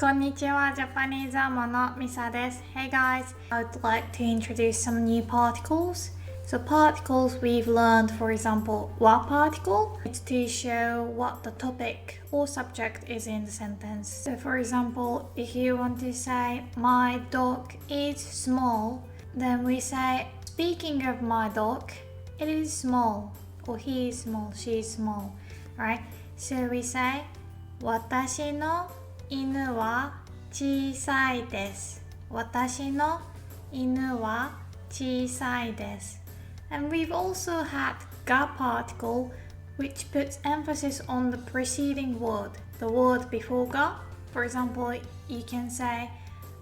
こんにちは、ジャパニーズアモのミサです。Hey guys, I would like to introduce some new particles. So particles we've learned, for example, wa particle. It's to show what the topic or subject is in the sentence. So for example, if you want to say, my dog is small, then we say, speaking of my dog, it is small. Or he is small, she is small. Right? So we say, 私の犬は小さいです。私の犬は小さいです。And we've also had ga particle, which puts emphasis on the preceding word, the word before ga. For example, you can say,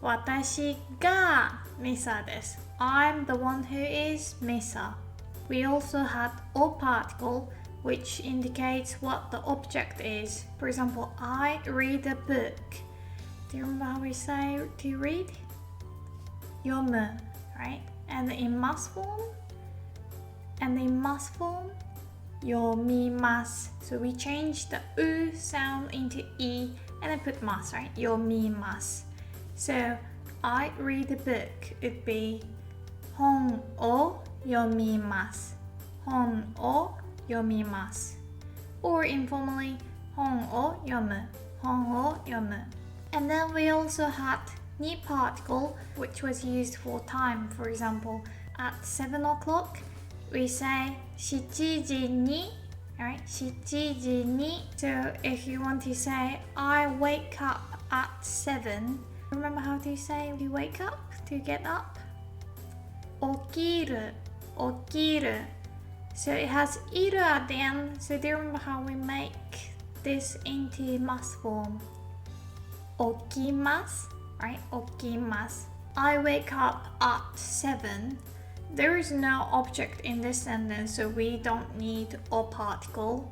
私がミサです。I'm the one who is Misa. We also had o particle, which indicates what the object is. For example, I read a book. Do you remember how we say to read? 読む, right? And in must form, 読みます. So we change the u sound into e and then put mas, right? 読みます. So I read a book would be 本を読みます. 本を読みます. Or informally, 本を読む. 本を読む. And then we also had ni particle, which was used for time. For example, at 7 o'clock, we say 7時に, right? 7時に. So if you want to say, I wake up at 7, remember how to say you wake up, to get up? 起きる, 起きる. So it has iru at the end. So do you remember how we make this into must form? 起きます, right? 起きます. I wake up at 7. There is no object in this sentence, so we don't need o particle.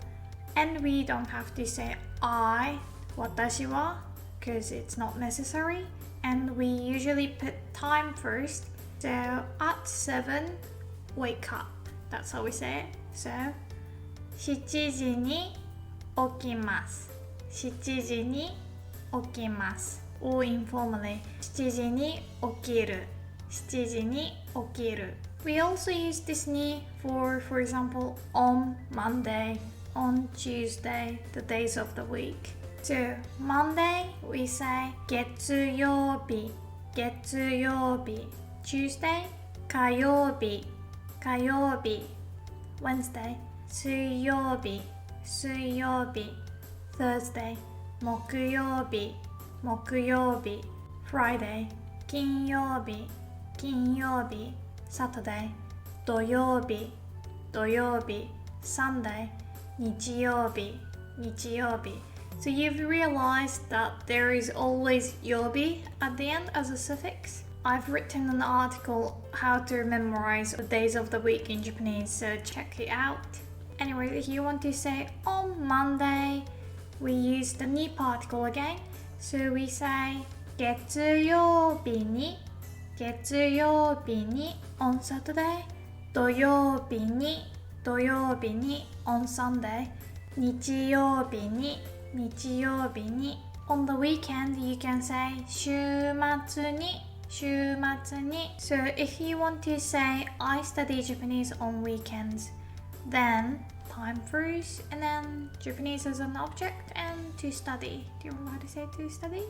And we don't have to say I, 私は, because it's not necessary. And we usually put time first. So at 7, wake up. That's how we say it. So 7時に起きます. 7時に起きます. Or informally, 7時に起きる. 7時に起きる. We also use this ni for example, on Monday, on Tuesday, the days of the week. So Monday, we say 月曜日, 月曜日. Tuesday, 火曜日, 火曜日. Wednesday, 水曜日, 水曜日. Thursday, 木曜日, 木曜日. Friday, 金曜日, 金曜日. Saturday, 土曜日, 土曜日. Sunday, 日曜日, 日曜日. So you've realized that there is always 曜日 at the end as a suffix. I've written an article how to memorize the days of the week in Japanese, so check it out. Anyway, if you want to say on Monday, we use the ni particle again. So we say 月曜日に, 月曜日に on Saturday, 土曜日に, 土曜日に on Sunday, 日曜日に, 日曜日に. On the weekend, you can say 週末に, 週末に. So if you want to say I study Japanese on weekends, then time first and then Japanese as an object and to study. Do you remember how to say to study?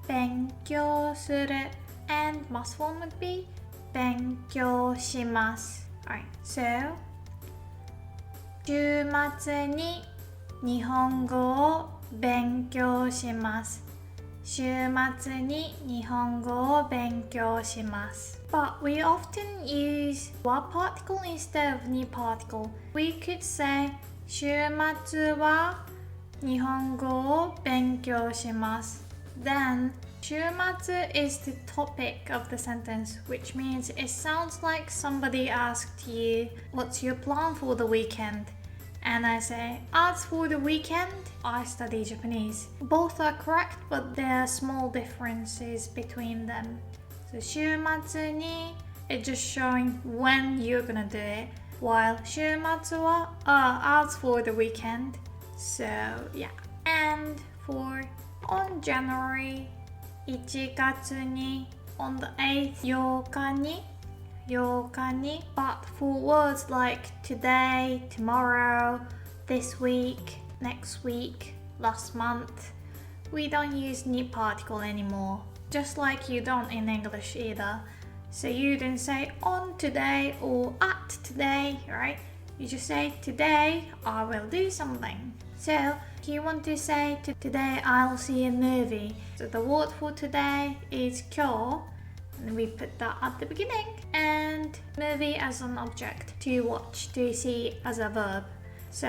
勉強する and must form would be 勉強します. Alright, so 週末に日本語を勉強します. 週末に日本語を勉強します. But we often use wa particle instead of ni particle. We could say 週末は日本語を勉強します. Then 週末 is the topic of the sentence, which means it sounds like somebody asked you, what's your plan for the weekend? And I say, as for the weekend, I study Japanese. Both are correct, but there are small differences between them. So 週末に it's just showing when you're gonna do it, while 週末は as for the weekend. So yeah. And for on January 1月に on the 8th 8日に but for words like today, tomorrow, this week, next week, last month, we don't use ni particle anymore, just like you don't in English either. So you don't say on today or at today, right? You just say today I will do something. So if you want to say today I'll see a movie, so the word for today is 今日, and we put that at the beginning, and movie as an object, to watch, to see as a verb. So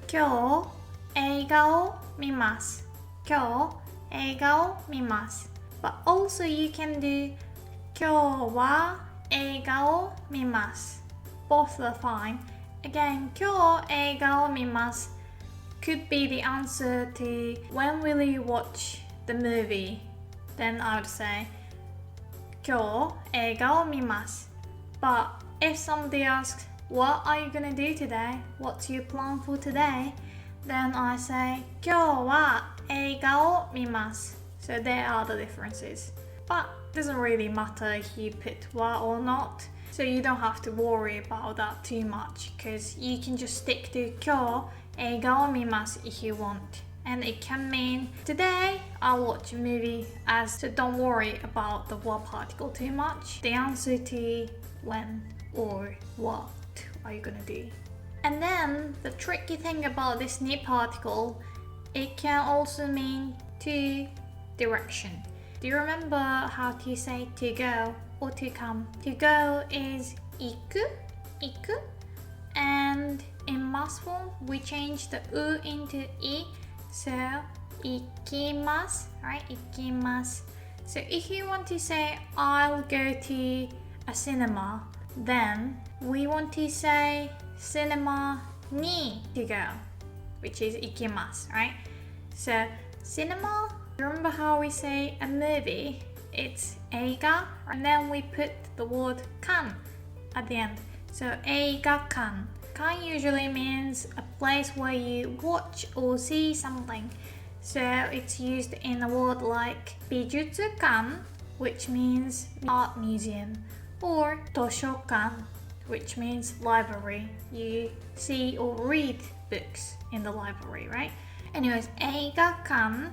今日映画を見ます。今日映画を見ます。But also you can do 今日は映画を見ます。Both are fine. Again, 今日映画を見ます could be the answer to when will you watch the movie? Then I would say 今日映画を見ます。But if somebody asks, what are you gonna do today? What's your plan for today? Then I say 今日は映画を見ます。So there are the differences. But it doesn't really matter if you put wa or not. So you don't have to worry about that too much, because you can just stick to 今日映画を見ます if you want. And it can mean today I'll watch a movie, as so don't worry about the wa particle too much. The answer to when or what are you gonna do. And then the tricky thing about this ni particle, it can also mean to direction. Do you remember how to say to go or to come? To go is 行く, and in mass form we change the u into i, so 行きます, right? 行きます. So if you want to say I'll go to a cinema, then we want to say cinema に to go, which is 行きます, right? So cinema, remember how we say a movie? It's 映画, and then we put the word 館 at the end. So 映画館. 館 usually means a place where you watch or see something. So it's used in a word like 美術館, which means art museum, or 図書館, which means library. You see or read books in the library, right? Anyways, 映画館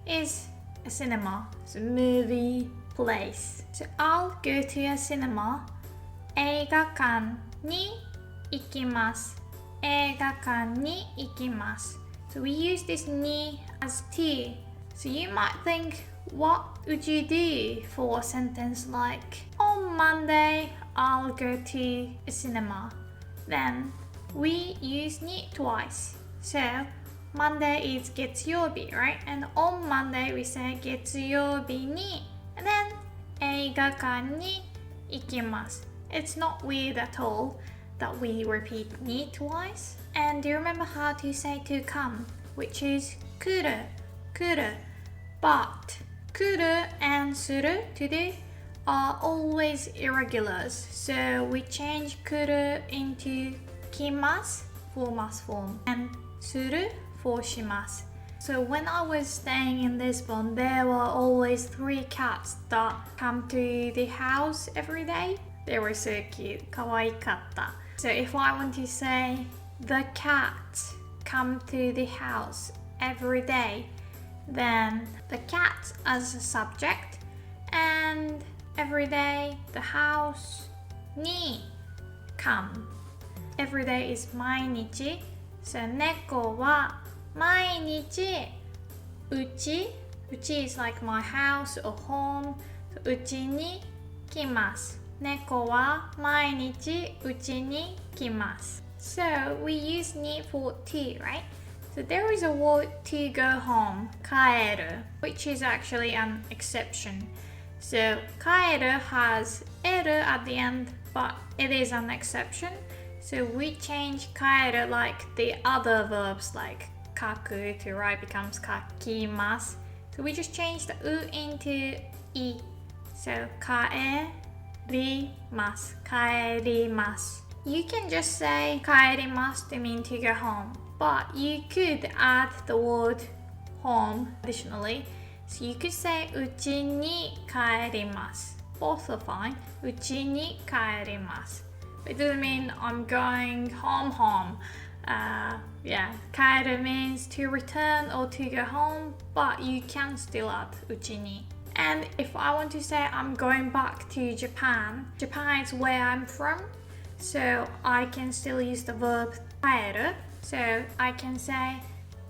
is a cinema, it's a movie place. So I'll go to a cinema. 映画館に行きます。映画館に行きます。So we use this に as to. So you might think, what would you do for a sentence like, on Monday I'll go to a cinema? Then we use に twice. So Monday is 月曜日, right? And on Monday we say 月曜日に, and then 映画館に行きます. It's not weird at all that we repeat に twice. And do you remember how to say to come, which is 来る. But 来る and する to do are always irregulars. So we change 来る into 来ます for mass form and する for します. So when I was staying in Lisbon, there were always 3 cats that come to the house every day. They were so cute. 可愛かった. So if I want to say the cats come to the house every day, then the cat as a subject, and every day the house に come. Every day is 毎日. So 猫は毎日うち is like my house or home. So うちに来ます. 猫は毎日うちに来ます. So we use に for to, right? So there is a word to go home, 帰る, which is actually an exception. So 帰る has る at the end, but it is an exception. So we change 帰る like the other verbs like 書く to write becomes 書きます. So we just change the u into i. So 帰ります, 帰ります. You can just say 帰ります to mean to go home, but you could add the word home additionally So you could say うちに帰ります。Both are fine. うちに帰ります。It doesn't mean I'm going home. Yeah, 帰る means to return or to go home, but you can still add うちに. And if I want to say I'm going back to Japan is where I'm from, so I can still use the verb 帰る. So I can say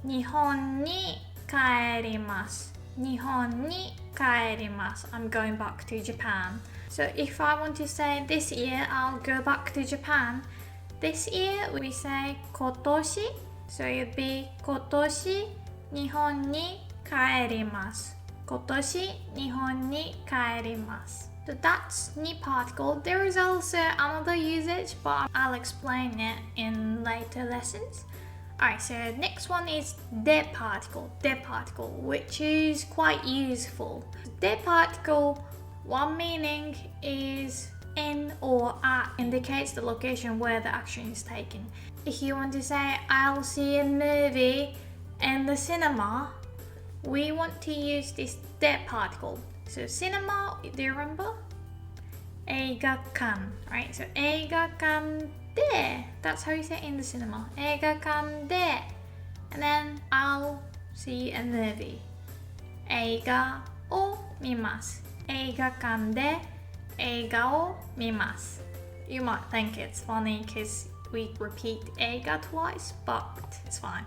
日本に帰ります。日本に帰ります。I'm going back to Japan. So if I want to say this year I'll go back to Japan, this year we say 今年. So it'd be 今年日本に帰ります。今年日本に帰ります。So that's に particle. There is also another usage, but I'll explain it in later lessons. Alright, so next one is de particle, which is quite useful. De particle, one meaning is in or at, indicates the location where the action is taken. If you want to say, I'll see a movie in the cinema, we want to use this de particle. So cinema, do you remember? 映画館, right? So 映画館で, that's how you say it in the cinema. 映画館で, and then I'll see a movie. 映画を見ます。映画館で映画を見ます。You might think it's funny because we repeat 映画 twice, but it's fine.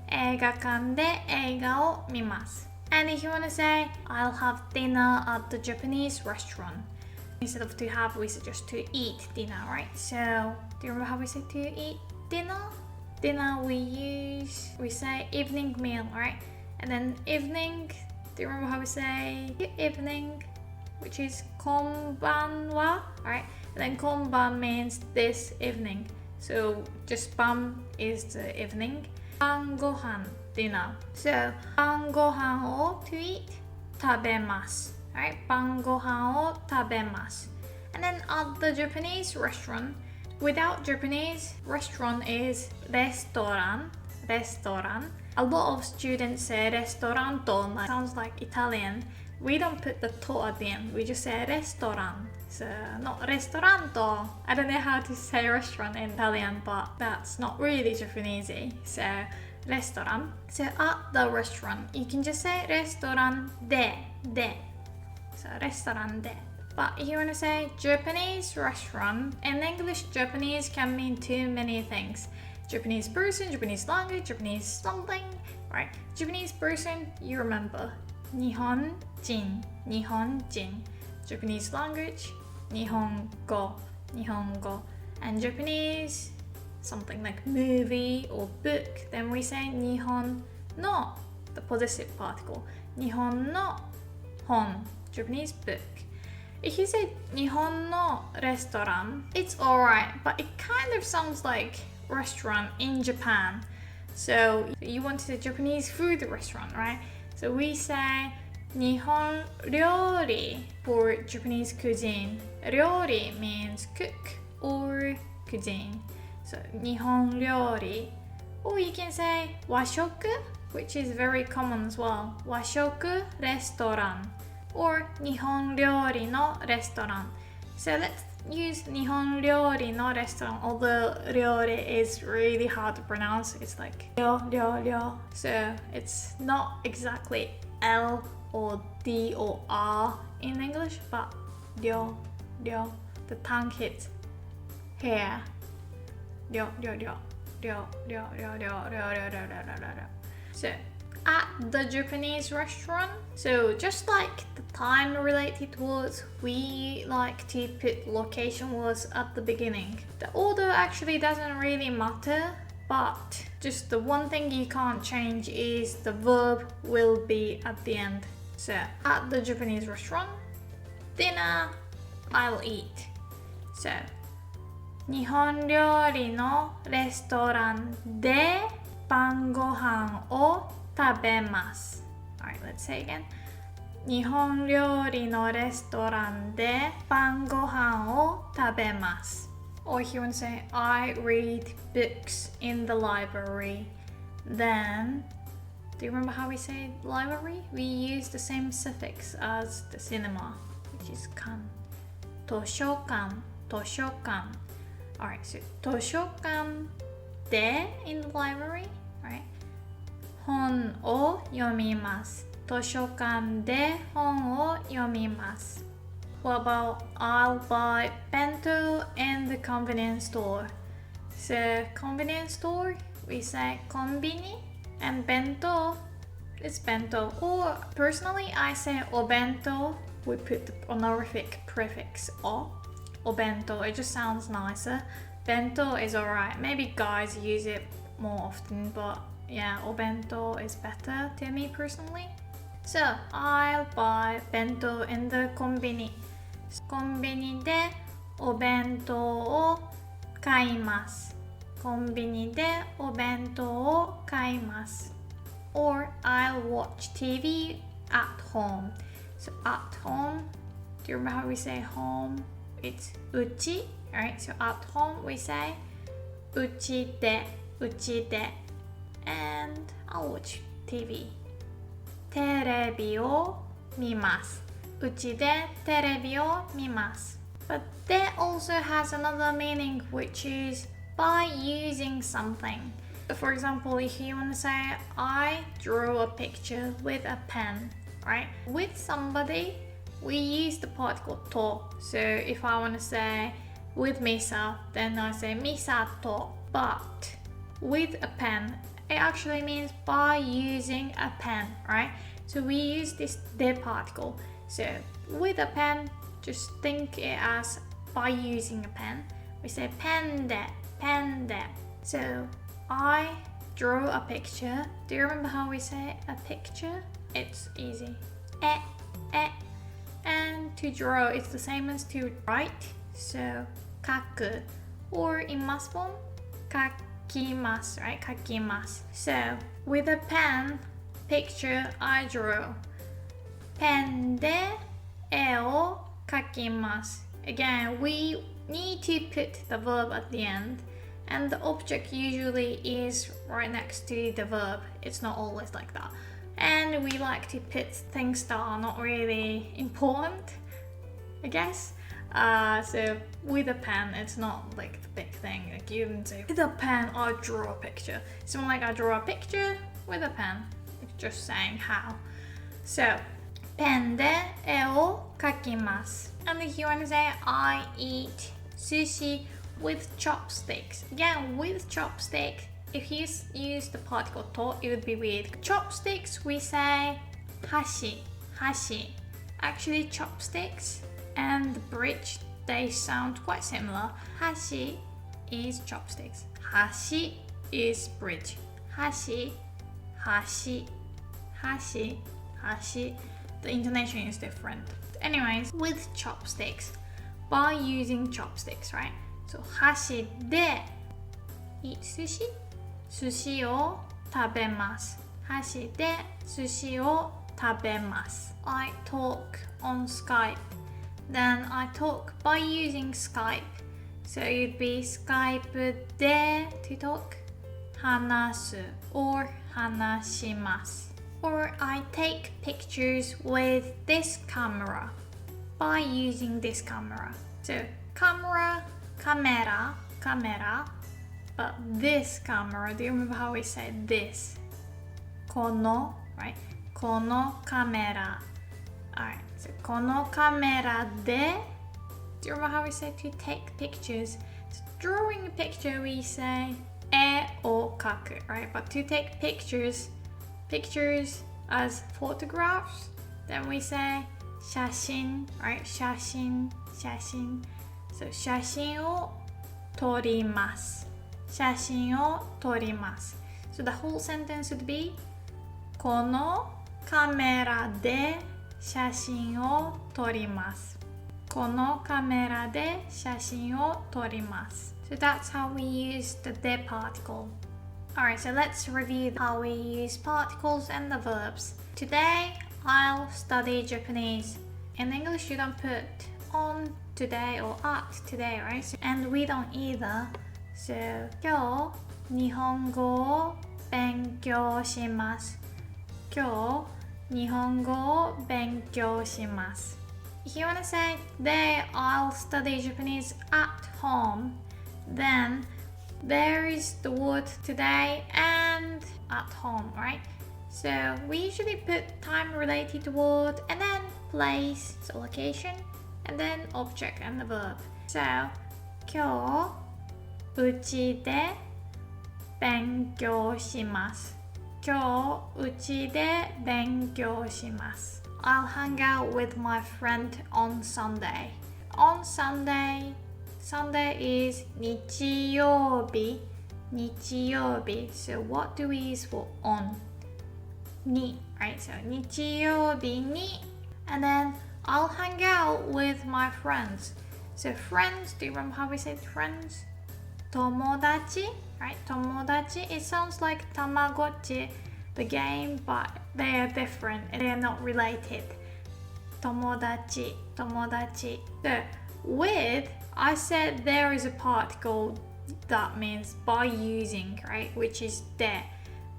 映画館で映画を見ます。And if you want to say, I'll have dinner at the Japanese restaurant. Instead of to have, we suggest to eat dinner, right? So, do you remember how we say to eat dinner? Dinner we say evening meal, right? And then evening, do you remember how we say evening? Which is konbanwa, right? And then konban means this evening. So, just ban is the evening. Ban gohan, dinner. So, ban gohan o to eat, 食べます. Right, 晩ご飯を食べます. And then at the Japanese restaurant, without Japanese, restaurant is レストラン. A lot of students say ristorante, like, sounds like Italian. We don't put the to at the end, we just say restaurant. So not ristorante. I don't know how to say restaurant in Italian, but that's not really Japanesey. So restaurant. So at the restaurant, you can just say レストランで. So レストランで. But if you want to say Japanese restaurant, in English, Japanese can mean too many things. Japanese person, Japanese language, Japanese something, right? Japanese person, you remember. 日本人. Japanese language, 日本語. And Japanese, something like movie or book, then we say 日本の, the possessive particle. 日本の本. Japanese book. If you say 日本のレストラン, it's alright, but it kind of sounds like restaurant in Japan. So you want to say Japanese food restaurant, right? So we say 日本料理 for Japanese cuisine. 料理 means cook or cuisine. So 日本料理. Or you can say 和食, which is very common as well. 和食レストラン. Or 日本料理のレストラン. So let's use 日本料理のレストラン, although 料理 is really hard to pronounce. It's like 料. So it's not exactly L or D or R in English, but 料. The tongue hits here. 料. So at the Japanese restaurant, so just like the time related words, we like to put location words at the beginning. The order actually doesn't really matter, but just the one thing you can't change is the verb will be at the end. So at the Japanese restaurant, dinner, I'll eat. So 日本料理のレストランで晩ご飯を食べます. Alright, let's say again. 日本料理のレストランで晩ご飯を食べます. Or if you want to say, I read books in the library, then Do you remember how we say library? We use the same suffix as the cinema, which is kan. 図書館, 図書館. Alright, so 図書館で in the library, right? 本を読みます。図書館で本を読みます。What about I'll buy bento in the convenience store? So convenience store, we say コンビニ and bento is bento. Or personally, I say obento. We put the honorific prefix o bento. It just sounds nicer. Bento is alright. Maybe guys use it more often, but yeah, obento is better to me personally. So I'll buy bento in the コンビニ。コンビニでお弁当を買います。コンビニでお弁当を買います。Or I'll watch TV at home. So at home, do you remember how we say home? It's うち, right? So at home we say うちで, and I'll watch TV. テレビを見ます。うちでテレビを見ます。But that also has another meaning, which is by using something. For example, if you want to say, I drew a picture with a pen, right? With somebody, we use the particle to. So if I want to say with Misa, then I say Misa to. But with a pen, it actually means by using a pen, right? So we use this de particle. So with a pen, just think it as by using a pen. We say pen de. So I drew a picture. Do you remember how we say a picture? It's easy. And to draw, it's the same as to write. So 書く or in mass form, 書きます, right? 書きます. So with a pen, picture I drew. ペンで絵を描きます. Again, we need to put the verb at the end, and the object usually is right next to the verb. It's not always like that. And we like to put things that are not really important, I guess. So with a pen, it's not like the big thing. Like you can say, with a pen, I draw a picture. It's more like I draw a picture with a pen. It's just saying how. So, ペンで絵を描きます. And if you want to say, I eat sushi with chopsticks. Again, with chopstick, if you use the particle to, it would be with chopsticks. We say 箸. Actually, chopsticks and the bridge, they sound quite similar. 箸 is chopsticks. 箸 is bridge. 箸. The intonation is different. Anyways, with chopsticks, by using chopsticks, right? So 箸で eat sushi. 寿司を食べます. 箸で寿司を食べます. I talk on Skype. Then I talk by using Skype. So it'd be Skype で to talk. 話す or 話します. Or I take pictures with this camera by using this camera. So camera, but this camera, do you remember how we say this? この, right? このカメラ. Alright, so このカメラで, do you remember how we say to take pictures? So drawing a picture, we say 絵を描く, right? But to take pictures as photographs, then we say 写真, right? 写真. So 写真を撮ります. 写真を撮ります. So the whole sentence would be このカメラで写真を撮ります. このカメラで写真を撮ります. So that's how we use the de particle. Alright, so let's review how we use particles and the verbs. Today, I'll study Japanese. In English, you don't put on today or at today, right? And we don't either. So, 今日、日本語を勉強します.今日日本語を勉強します。If you want to say today I'll study Japanese at home, then there is the word today and at home, right? So we usually put time related to word and then place, so location, and then object and the verb. So 今日うちで勉強します。今日うちで勉強します。I'll hang out with my friend on Sunday. On Sunday, Sunday is 日曜日。日曜日. So what do we use for on? に, right? So 日曜日に. And then I'll hang out with my friends. So friends, do you remember how we say friends? 友達, right? 友達. It sounds like Tamagotchi, the game, but they are different. They are not related. 友達, 友達. So with, I said there is a particle that means by using, right? Which is there.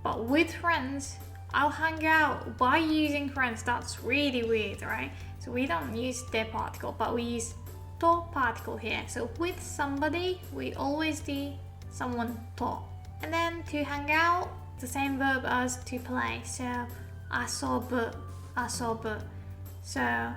But with friends, I'll hang out by using friends. That's really weird, right? So we don't use their particle, but we use to particle here. So with somebody, we always do someone to. And then to hang out, the same verb as to play. So 遊ぶ, 遊ぶ. So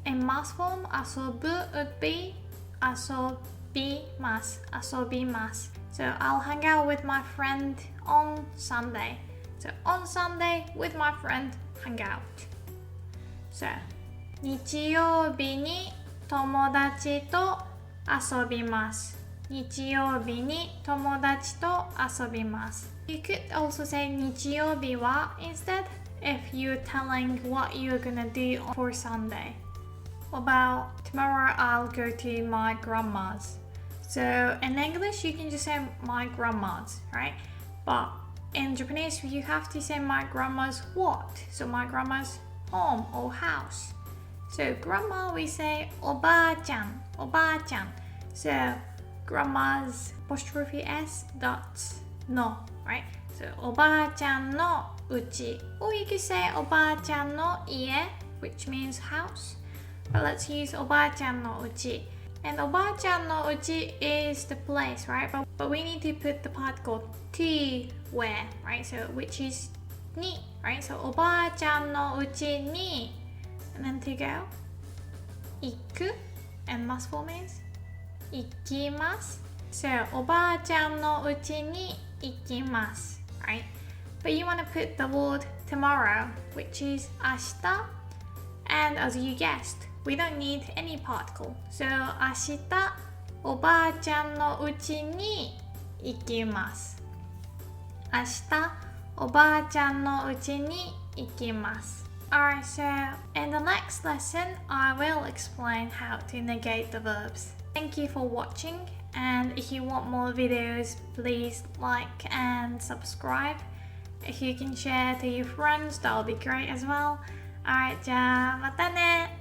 in mass form, 遊ぶ would be 遊びます, 遊びます. So I'll hang out with my friend on Sunday. So on Sunday with my friend, hang out. So 日曜日に友達と遊びます。日曜日に友達と遊びます。You could also say 日曜日は instead if you're telling what you're gonna do for Sunday. About tomorrow I'll go to my grandma's. So in English you can just say my grandma's, right? But in Japanese you have to say my grandma's what? So my grandma's home or house. So grandma we say おばあちゃん, おばあちゃん. So grandma's apostrophe s, that's no, right? So おばあちゃんの家. Or you could say おばあちゃんの家, which means house. But let's use おばあちゃんの家. And おばあちゃんの家 is the place, right? But we need to put the particle to where, right? So which is に, right? So おばあちゃんの家に, and then to go 行く and must form is 行きます. So おばあちゃんの家に行きます, right? But you want to put the word tomorrow, which is 明日. And as you guessed, we don't need any particle. So 明日おばあちゃんの家に行きます。明日おばあちゃんの家に行きます。Alright, so in the next lesson, I will explain how to negate the verbs. Thank you for watching, and if you want more videos, please like and subscribe. If you can share to your friends, that will be great as well. Alright, じゃあまたね